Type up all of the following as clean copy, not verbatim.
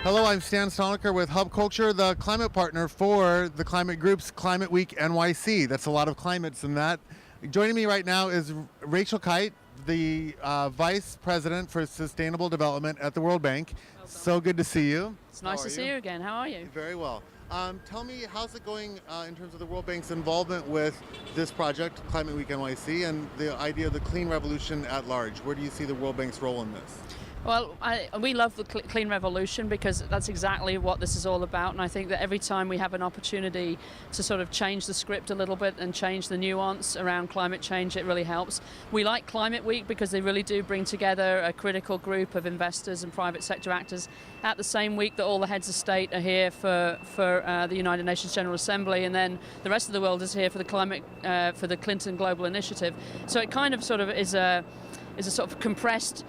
Hello, I'm Stan Stoniker with Hub Culture, the climate partner for the climate group's Climate Week NYC. That's a lot of climates in that. Joining me right now is Rachel Kyte, the Vice President for Sustainable Development at the World Bank. So good to see you. It's nice to see you again. How are you? Very well. Tell me, how's it going in terms of the World Bank's involvement with this project, Climate Week NYC, and the idea of the clean revolution at large? Where do you see the World Bank's role in this? Well, we love the clean revolution because that's exactly what this is all about, and I think that every time we have an opportunity to sort of change the script a little bit and change the nuance around climate change, it really helps. We like Climate Week because they really do bring together a critical group of investors and private sector actors at the same week that all the heads of state are here for the United Nations General Assembly, and then the rest of the world is here for the for the Clinton Global Initiative. So it kind of sort of is a sort of compressed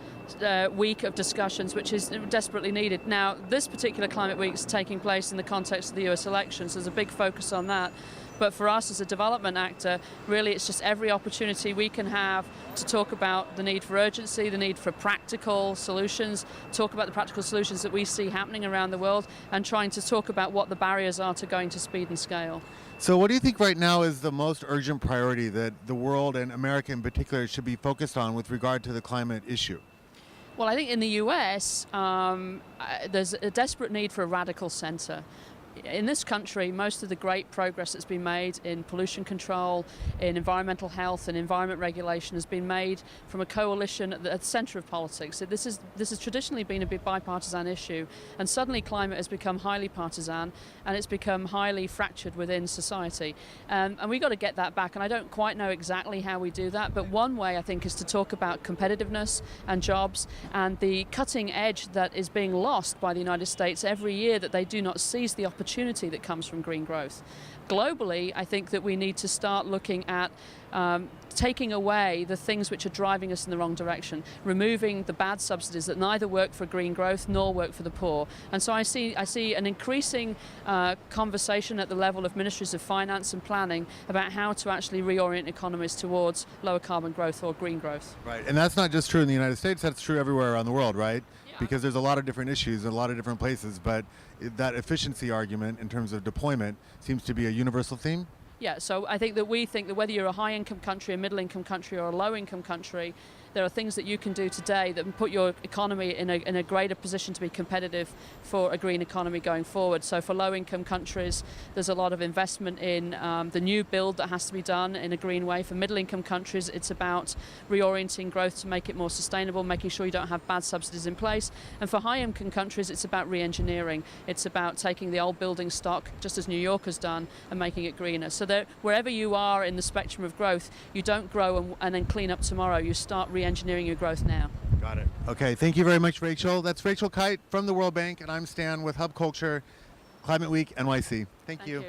week of discussions, which is desperately needed. Now, this particular Climate Week is taking place in the context of the US elections. There's a big focus on that. But for us as a development actor, really it's just every opportunity we can have to talk about the need for urgency, the need for practical solutions, talk about the practical solutions that we see happening around the world, and trying to talk about what the barriers are to going to speed and scale. So what do you think right now is the most urgent priority that the world, and America in particular, should be focused on with regard to the climate issue? Well, I think in the US, there's a desperate need for a radical center. In this country, most of the great progress that's been made in pollution control, in environmental health and environment regulation has been made from a coalition at the center of politics. So this has traditionally been a big bipartisan issue, and suddenly climate has become highly partisan and it's become highly fractured within society. And we've got to get that back, and I don't quite know exactly how we do that, but one way I think is to talk about competitiveness and jobs and the cutting edge that is being lost by the United States every year, that they do not seize the opportunity that comes from green growth. Globally, I think that we need to start looking at taking away the things which are driving us in the wrong direction, removing the bad subsidies that neither work for green growth nor work for the poor. And so I see an increasing conversation at the level of ministries of finance and planning about how to actually reorient economies towards lower carbon growth or green growth. Right, and that's not just true in the United States, that's true everywhere around the world, right? Yeah. Because there's a lot of different issues in a lot of different places, but that efficiency argument in terms of deployment seems to be a universal theme. Yeah, so I think that whether you're a high-income country, a middle-income country, or a low-income country, there are things that you can do today that put your economy in a greater position to be competitive for a green economy going forward. So for low-income countries, there's a lot of investment in the new build that has to be done in a green way. For middle-income countries, it's about reorienting growth to make it more sustainable, making sure you don't have bad subsidies in place. And for high-income countries, it's about re-engineering. It's about taking the old building stock, just as New York has done, and making it greener. So that wherever you are in the spectrum of growth, you don't grow and then clean up tomorrow. You start re-engineering your growth now. Got it. Okay, thank you very much, Rachel. That's Rachel Kyte from the World Bank, and I'm Stan with Hub Culture, Climate Week NYC. Thank you.